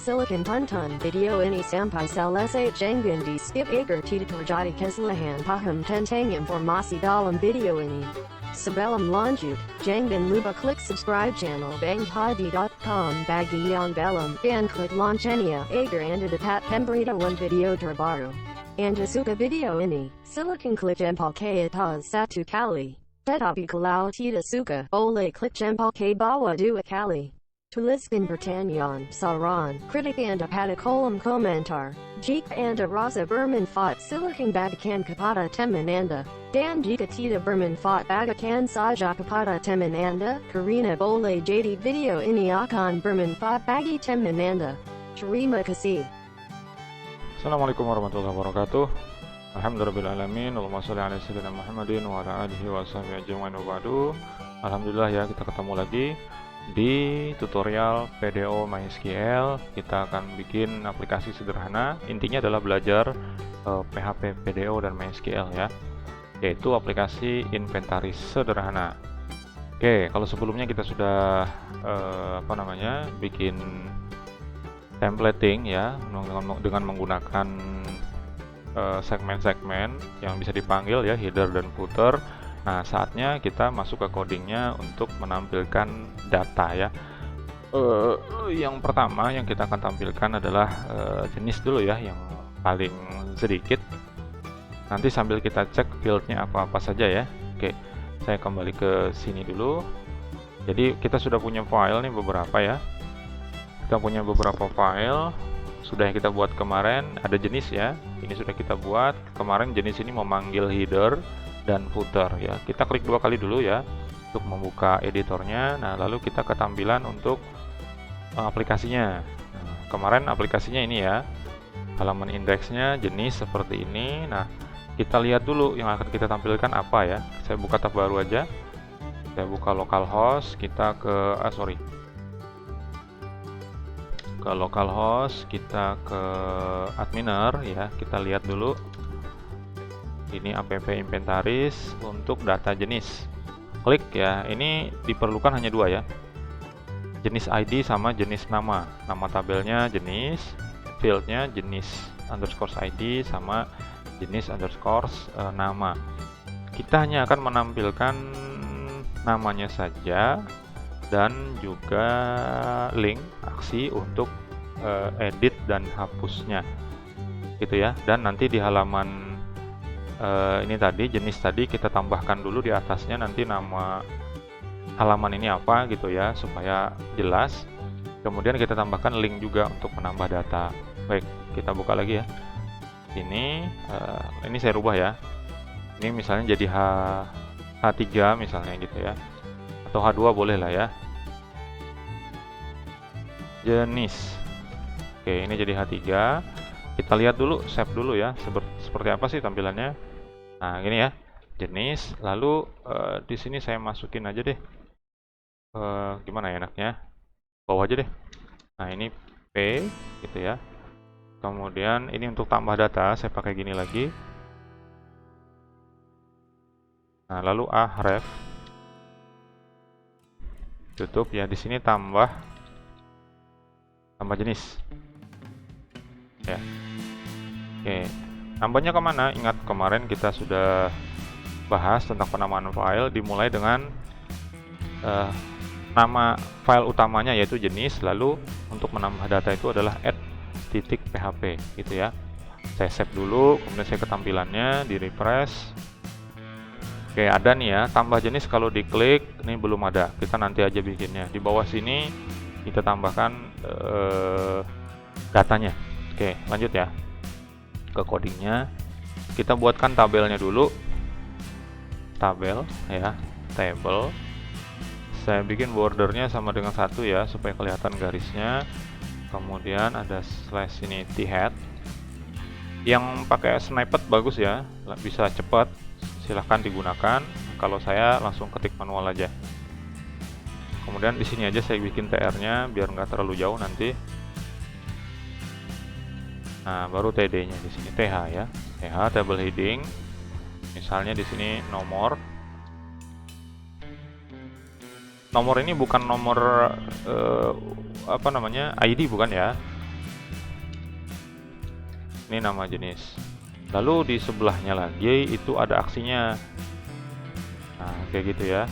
silicon Punton video ini sampai selesai jangan di skip agar tidak terjadi kesalahan paham tentang informasi dalam video ini. Sebelum lanjut, jangan lupa klik subscribe channel bangpadi.com bagi yang belum dan klik loncengnya agar Anda dapat pemberitahuan video terbaru. Anda suka video ini, silakan klik jempol ke atas satu kali. Tetapi kalau tidak suka, boleh klik jempol ke bawah dua kali. Tuliskan pertanyaan, saran, kritik Anda pada kolom komentar. Jika Anda rasa bermanfaat, silakan bagikan kepada teman Anda. Dan jika tidak bermanfaat, bagikan saja kepada teman Anda, karena boleh jadi video ini akan bermanfaat bagi teman Anda. Terima kasih. Assalamualaikum warahmatullahi wabarakatuh. Alhamdulillahirrahmanirrahim. Allahumma sholli ala sayyidina Muhammadin wa ala alihi wa sahbihi ajma'in wa ba'du. Alhamdulillah ya, kita ketemu lagi di tutorial PDO MySQL. Kita akan bikin aplikasi sederhana. Intinya adalah belajar PHP PDO dan MySQL ya, yaitu aplikasi inventaris sederhana. Oke, kalau sebelumnya kita sudah bikin templating ya dengan menggunakan segmen-segmen yang bisa dipanggil ya, header dan footer. Nah, saatnya kita masuk ke codingnya untuk menampilkan data ya. Yang pertama yang kita akan tampilkan adalah jenis dulu ya, yang paling sedikit. Nanti sambil kita cek fieldnya apa-apa saja ya. Oke, saya kembali ke sini dulu. Jadi kita sudah punya file nih beberapa ya. Kita punya beberapa file sudah kita buat kemarin. Ada jenis ya, ini sudah kita buat kemarin. Jenis ini memanggil header dan footer ya. Kita klik dua kali dulu ya untuk membuka editornya. Nah, lalu kita ke tampilan untuk aplikasinya. Nah, kemarin aplikasinya ini ya, halaman indeksnya jenis seperti ini. Nah, kita lihat dulu yang akan kita tampilkan apa ya. Saya buka tab baru aja, saya buka localhost. Kita ke localhost, kita ke adminer ya. Kita lihat dulu ini app inventaris untuk data jenis. Klik ya, ini diperlukan hanya dua ya, jenis ID sama jenis nama. Nama tabelnya jenis, fieldnya jenis underscore ID sama jenis underscore nama. Kita hanya akan menampilkan namanya saja dan juga link aksi untuk edit dan hapusnya gitu ya. Dan nanti di halaman ini tadi, jenis tadi kita tambahkan dulu di atasnya nanti nama halaman ini apa gitu ya, supaya jelas. Kemudian kita tambahkan link juga untuk menambah data. Baik, kita buka lagi ya. Ini saya rubah ya. Ini misalnya jadi H3 misalnya gitu ya, atau H2 boleh lah ya. Jenis. Oke, ini jadi H3. Kita lihat dulu, save dulu ya, seperti apa sih tampilannya. Nah, gini ya, jenis. Lalu di sini saya masukin aja deh. Gimana ya enaknya? Bawah aja deh. Nah, ini P gitu ya. Kemudian ini untuk tambah data, saya pakai gini lagi. Nah, lalu href. Tutup ya. Di sini tambah jenis. Ya. Oke, nambahnya kemana? Ingat kemarin kita sudah bahas tentang penamaan file, dimulai dengan nama file utamanya yaitu jenis, lalu untuk menambah data itu adalah add.php gitu ya. Saya save dulu, kemudian saya ke tampilannya, di refresh. Oke, ada nih ya, tambah jenis. Kalau diklik, ini belum ada, kita nanti aja bikinnya. Di bawah sini kita tambahkan datanya. Oke, lanjut ya ke codingnya. Kita buatkan tabelnya dulu, tabel ya, table. Saya bikin bordernya sama dengan 1 ya, supaya kelihatan garisnya. Kemudian ada slash ini t-head. Yang pakai snippet bagus ya, bisa cepat, silahkan digunakan. Kalau saya langsung ketik manual aja. Kemudian di sini aja saya bikin tr-nya biar nggak terlalu jauh nanti. Nah, baru td-nya di sini th ya, th table heading. Misalnya di sini nomor. Nomor ini bukan nomor ID bukan ya. Ini nama jenis. Lalu di sebelahnya lagi itu ada aksinya. Nah, kayak gitu ya.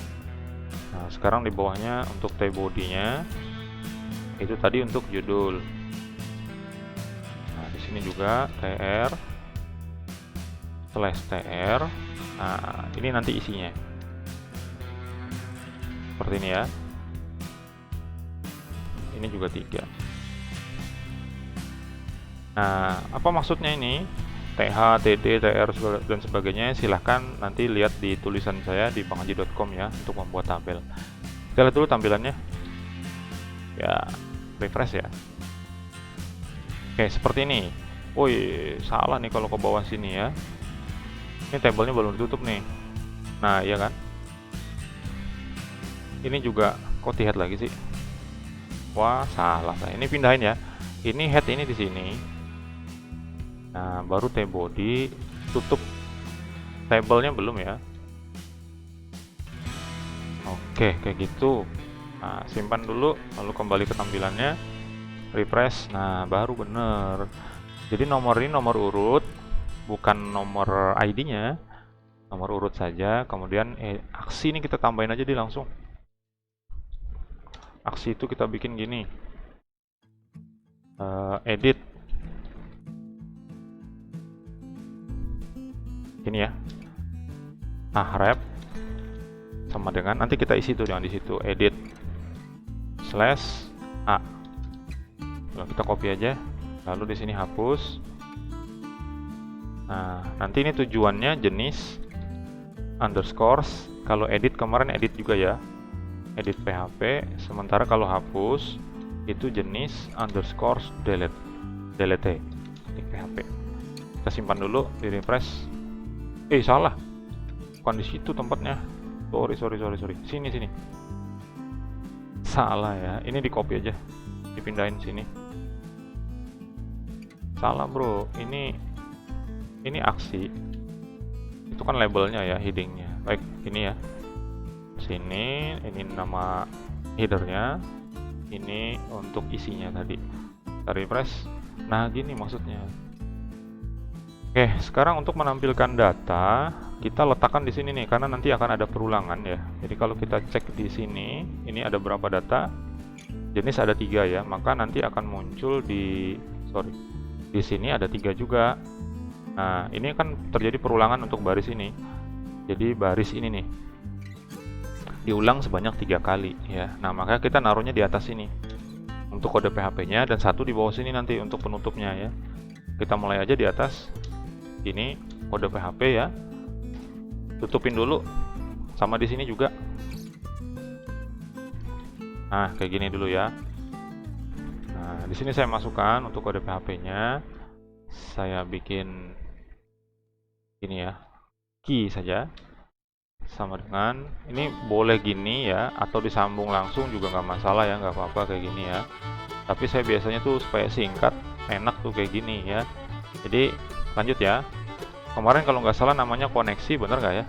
Nah, sekarang di bawahnya untuk T-body-nya itu tadi untuk judul. Nah, di sini juga TR/TR. Nah, ini nanti isinya. Seperti ini ya. Ini juga 3. Nah, apa maksudnya ini? TH, TD, TR, dan sebagainya silahkan nanti lihat di tulisan saya di banghaji.com ya untuk membuat tabel. Kita lihat dulu tampilannya. Ya, refresh ya. Oke, seperti ini. Woi, salah nih kalau ke bawah sini ya. Ini tabelnya belum ditutup nih. Nah, iya kan? Ini juga kok head lagi sih? Wah, salah saya. Ini pindahin ya. Ini head ini di sini. Nah, baru T-body, tutup tabelnya belum ya. Oke, kayak gitu. Nah, simpan dulu, lalu kembali ke tampilannya, refresh. Nah, baru bener. Jadi nomor ini nomor urut, bukan nomor ID-nya, nomor urut saja. Kemudian aksi ini kita tambahin aja di langsung. Aksi itu kita bikin gini, edit. Ini ya, href sama dengan nanti kita isi tuh, jangan di situ, edit /a. Lalu kita copy aja, lalu di sini hapus. Nah, nanti ini tujuannya jenis underscores. Kalau edit kemarin edit juga ya, edit PHP. Sementara kalau hapus itu jenis underscores delete di PHP. Kita simpan dulu, di refresh. Salah, bukan di situ tempatnya. Sorry. Sini. Salah ya. Ini di copy aja, dipindahin sini. Salah bro. Ini aksi. Itu kan labelnya ya, headingnya. Baik, ini ya. Sini, ini nama headernya. Ini untuk isinya tadi. Kita refresh. Nah, gini maksudnya. Oke, sekarang untuk menampilkan data, kita letakkan di sini nih, karena nanti akan ada perulangan ya. Jadi kalau kita cek di sini, ini ada berapa data? Jenis ada 3 ya, maka nanti akan muncul di sini ada 3 juga. Nah, ini kan terjadi perulangan untuk baris ini. Jadi baris ini nih diulang sebanyak 3 kali ya. Nah, maka kita naruhnya di atas sini untuk kode PHP-nya, dan 1 di bawah sini nanti untuk penutupnya ya. Kita mulai aja di atas. Ini kode PHP ya, tutupin dulu, sama di sini juga. Nah, kayak gini dulu ya. Nah, di sini saya masukkan untuk kode PHP-nya, saya bikin ini ya, key saja, sama dengan ini. Boleh gini ya, atau disambung langsung juga nggak masalah ya, nggak apa-apa kayak gini ya. Tapi saya biasanya tuh supaya singkat, enak tuh kayak gini ya. Jadi lanjut ya. Kemarin kalau nggak salah namanya koneksi, bener nggak ya?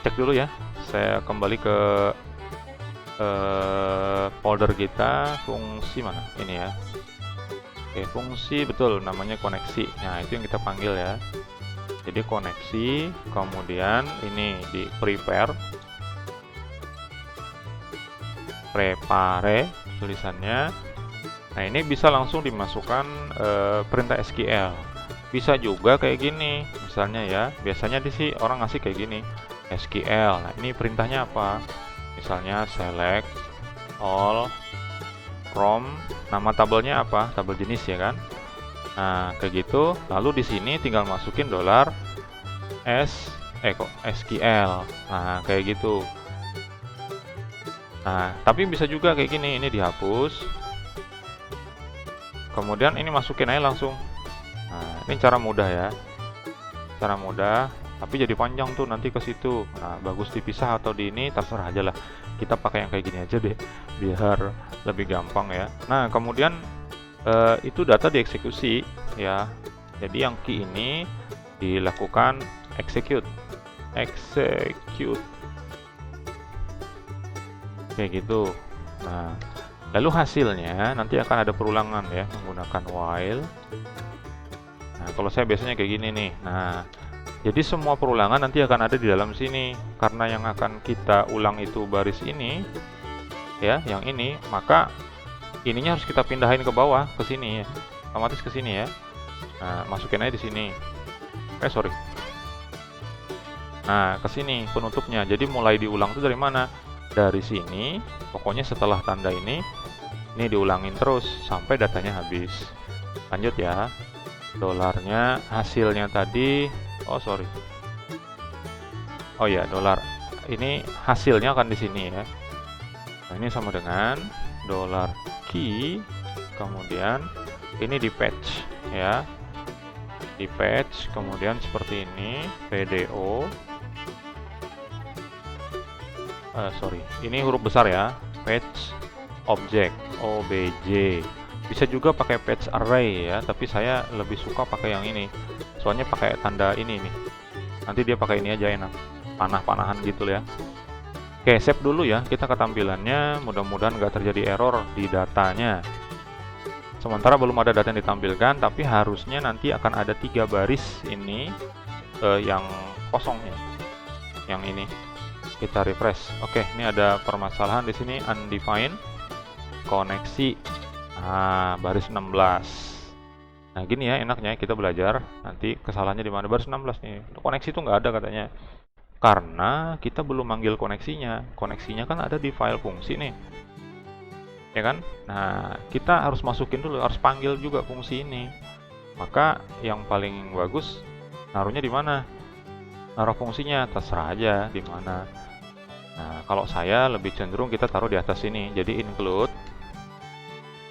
Cek dulu ya. Saya kembali ke folder kita, fungsi mana? Ini ya. Oke, fungsi betul, namanya koneksi. Nah, itu yang kita panggil ya. Jadi koneksi, kemudian ini di prepare tulisannya. Nah, ini bisa langsung dimasukkan perintah SQL. Bisa juga kayak gini, misalnya ya. Biasanya sih orang ngasih kayak gini, SQL. Nah, ini perintahnya apa? Misalnya select all from, nama tabelnya apa? Tabel jenis ya kan? Nah, kayak gitu. Lalu di sini tinggal masukin $SQL. Nah, kayak gitu. Nah, tapi bisa juga kayak gini, ini dihapus. Kemudian ini masukin aja langsung. Nah, ini cara mudah ya. Cara mudah, tapi jadi panjang tuh nanti ke situ. Nah, bagus dipisah atau di ini, terserah aja lah. Kita pakai yang kayak gini aja deh, biar lebih gampang ya. Nah, kemudian itu data dieksekusi ya. Jadi yang key ini dilakukan execute. Kayak gitu. Nah, lalu hasilnya nanti akan ada perulangan ya, menggunakan while. Kalau saya biasanya kayak gini nih. Nah, jadi semua perulangan nanti akan ada di dalam sini. Karena yang akan kita ulang itu baris ini, ya, yang ini, maka ininya harus kita pindahin ke bawah, ke sini ya. Otomatis ke sini ya. Nah, masukin aja di sini. Sorry. Nah, ke sini penutupnya. Jadi mulai diulang itu dari mana? Dari sini. Pokoknya setelah tanda ini diulangin terus sampai datanya habis. Lanjut ya. Dolarnya hasilnya tadi, oh ya, dolar. Ini hasilnya akan di sini ya. Nah, ini sama dengan dolar key, kemudian ini di patch ya. Di patch, kemudian seperti ini, PDO. Ini huruf besar ya, patch object, OBJ. Bisa juga pakai patch array ya, tapi saya lebih suka pakai yang ini. Soalnya pakai tanda ini nih. Nanti dia pakai ini aja enak. Panah-panahan gitu ya. Oke, save dulu ya kita ke tampilannya. Mudah-mudahan nggak terjadi error di datanya. Sementara belum ada data yang ditampilkan, tapi harusnya nanti akan ada 3 baris ini yang kosongnya. Yang ini. Kita refresh. Oke, ini ada permasalahan di sini, undefined koneksi. Nah, baris 16. Nah, gini ya enaknya kita belajar. Nanti kesalahannya di mana? Baris 16 nih. Koneksi itu nggak ada katanya. Karena kita belum manggil koneksinya. Koneksinya kan ada di file fungsi nih. Ya kan? Nah, kita harus masukin dulu, harus panggil juga fungsi ini. Maka yang paling bagus naruhnya di mana? Naruh fungsinya terserah aja di mana. Nah, kalau saya lebih cenderung kita taruh di atas sini. Jadi include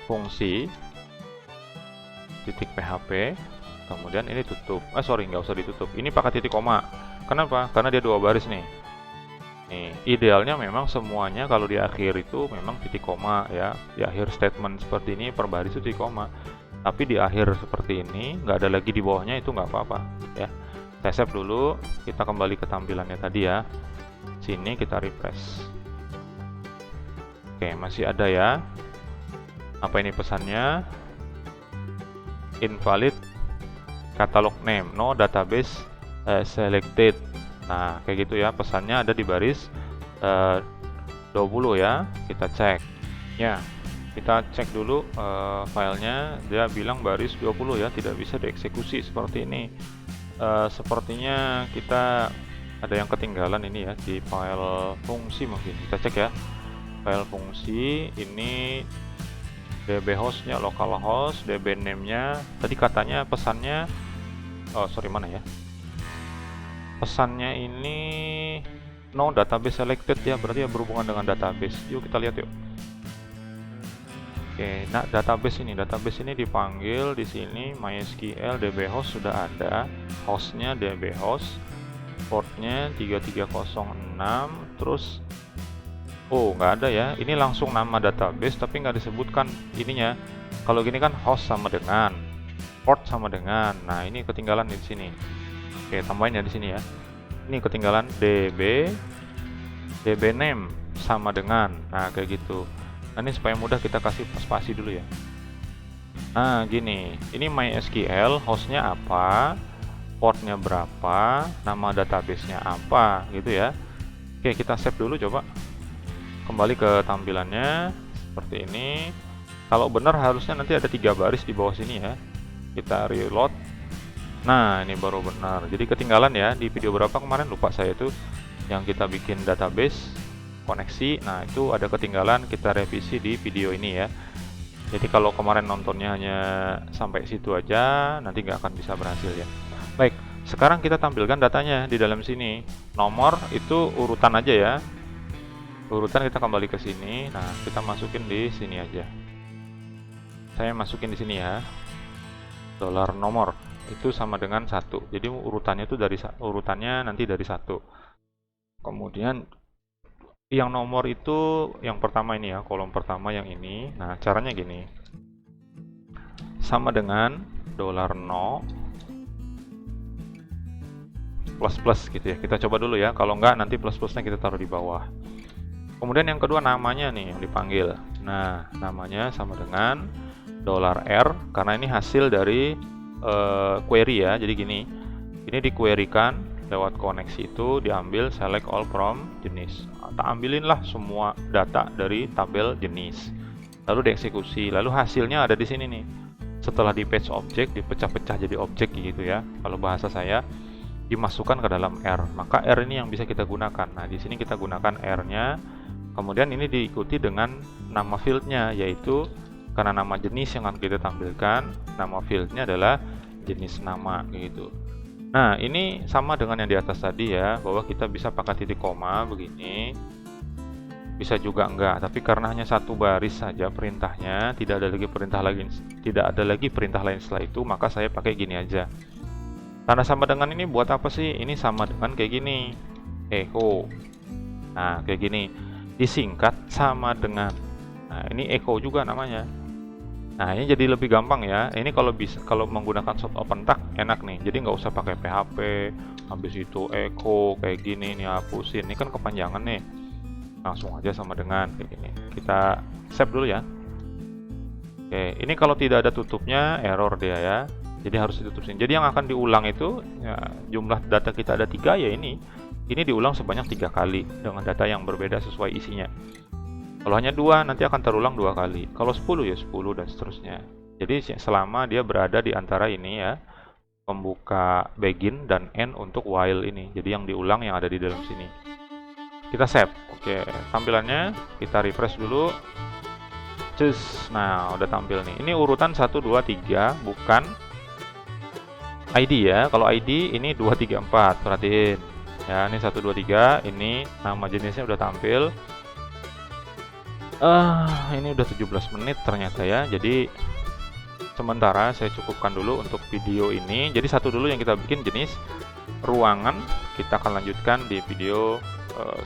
fungsi titik PHP, kemudian ini tutup. Nggak usah ditutup. Ini pakai titik koma. Kenapa? Karena dia 2 baris nih. Nih, idealnya memang semuanya kalau di akhir itu memang titik koma ya. Di akhir statement seperti ini per baris itu titik koma. Tapi di akhir seperti ini nggak ada lagi di bawahnya, itu nggak apa-apa ya. Saya save dulu. Kita kembali ke tampilannya tadi ya. Sini kita refresh. Oke, masih ada ya. Apa ini pesannya? Invalid catalog name, no database selected. Nah, kayak gitu ya. Pesannya ada di baris 20 ya. Kita cek. Ya, kita cek dulu filenya. Dia bilang baris 20 ya, tidak bisa dieksekusi seperti ini. Sepertinya kita ada yang ketinggalan ini ya di file fungsi mungkin. Kita cek ya. File fungsi ini DB hostnya localhost, DB name-nya. Tadi katanya pesannya, mana ya? Pesannya ini no database selected ya, berarti ya berhubungan dengan database. Yuk kita lihat yuk. Oke, nah database ini dipanggil di sini MySQL DB host sudah ada, hostnya DB host, portnya 3306, terus nggak ada ya. Ini langsung nama database tapi nggak disebutkan ininya. Kalau gini kan host sama dengan, port sama dengan. Nah, ini ketinggalan di sini. Oke, tambahin ya di sini ya. Ini ketinggalan DB name sama dengan. Nah, kayak gitu. Nah, ini supaya mudah kita kasih spasi dulu ya. Nah, gini. Ini MySQL, hostnya apa, portnya berapa, nama database-nya apa, gitu ya. Oke, kita save dulu coba. Kembali ke tampilannya seperti ini. Kalau benar harusnya nanti ada 3 baris di bawah sini ya. Kita reload. Nah, ini baru benar. Jadi ketinggalan ya di video berapa kemarin, lupa saya itu yang kita bikin database koneksi. Nah, itu ada ketinggalan, kita revisi di video ini ya. Jadi kalau kemarin nontonnya hanya sampai situ aja, nanti nggak akan bisa berhasil ya. Baik, sekarang kita tampilkan datanya di dalam sini. Nomor itu urutan aja ya. Urutan kita kembali ke sini. Nah, kita masukin di sini aja. Saya masukin di sini ya. Dolar nomor itu sama dengan 1. Jadi urutannya itu urutannya nanti dari 1. Kemudian yang nomor itu yang pertama ini ya, kolom pertama yang ini. Nah, caranya gini. Sama dengan dolar no plus gitu ya. Kita coba dulu ya. Kalau enggak nanti plus-plusnya kita taruh di bawah. Kemudian yang kedua namanya nih yang dipanggil. Nah, namanya sama dengan $R karena ini hasil dari query ya. Jadi gini, ini di-querykan lewat koneksi itu, diambil select all from jenis. Tak ambilin lah semua data dari tabel jenis. Lalu dieksekusi, lalu hasilnya ada di sini nih. Setelah di patch object, dipecah-pecah jadi objek gitu ya. Kalau bahasa saya, dimasukkan ke dalam R. Maka R ini yang bisa kita gunakan. Nah, di sini kita gunakan R-nya. Kemudian ini diikuti dengan nama field-nya, yaitu karena nama jenis yang akan kita tampilkan, nama field-nya adalah jenis nama gitu. Nah, ini sama dengan yang di atas tadi ya, bahwa kita bisa pakai titik koma begini. Bisa juga enggak, tapi karena hanya satu baris saja perintahnya, tidak ada lagi perintah lain setelah itu, maka saya pakai gini aja. Tanda sama dengan ini buat apa sih? Ini sama dengan kayak gini, echo. Nah, kayak gini, disingkat sama dengan. Nah, ini echo juga namanya. Nah, ini jadi lebih gampang ya. Ini kalau menggunakan short open tag enak nih. Jadi nggak usah pakai PHP, habis itu echo kayak gini nih hapusin. Ini kan kepanjangan nih. Langsung aja sama dengan kayak gini. Kita save dulu ya. Oke, ini kalau tidak ada tutupnya error dia ya. Jadi harus ditutup sini. Jadi yang akan diulang itu ya, jumlah data kita ada 3 ya ini. Ini diulang sebanyak 3 kali dengan data yang berbeda sesuai isinya. Kalau hanya 2 nanti akan terulang 2 kali. Kalau 10 ya 10 dan seterusnya. Jadi selama dia berada di antara ini ya, pembuka begin dan end untuk while ini. Jadi yang diulang yang ada di dalam sini. Kita save. Oke, tampilannya kita refresh dulu. Cus. Nah, udah tampil nih. Ini urutan 1 2 3 bukan ID ya. Kalau ID ini 2 3 4. Perhatiin. Ya, ini 1 2 3, ini nama jenisnya udah tampil. Ini udah 17 menit ternyata ya. Jadi sementara saya cukupkan dulu untuk video ini. Jadi satu dulu yang kita bikin jenis ruangan. Kita akan lanjutkan di video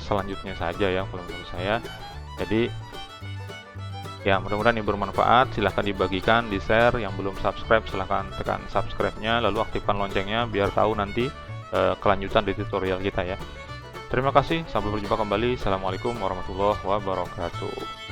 selanjutnya saja ya kalau menurut saya. Jadi ya mudah-mudahan ini bermanfaat. Silahkan dibagikan, di share. Yang belum subscribe silahkan tekan subscribe-nya, lalu aktifkan loncengnya biar tahu nanti kelanjutan di tutorial kita ya. Terima kasih, sampai berjumpa kembali. Assalamualaikum warahmatullahi wabarakatuh.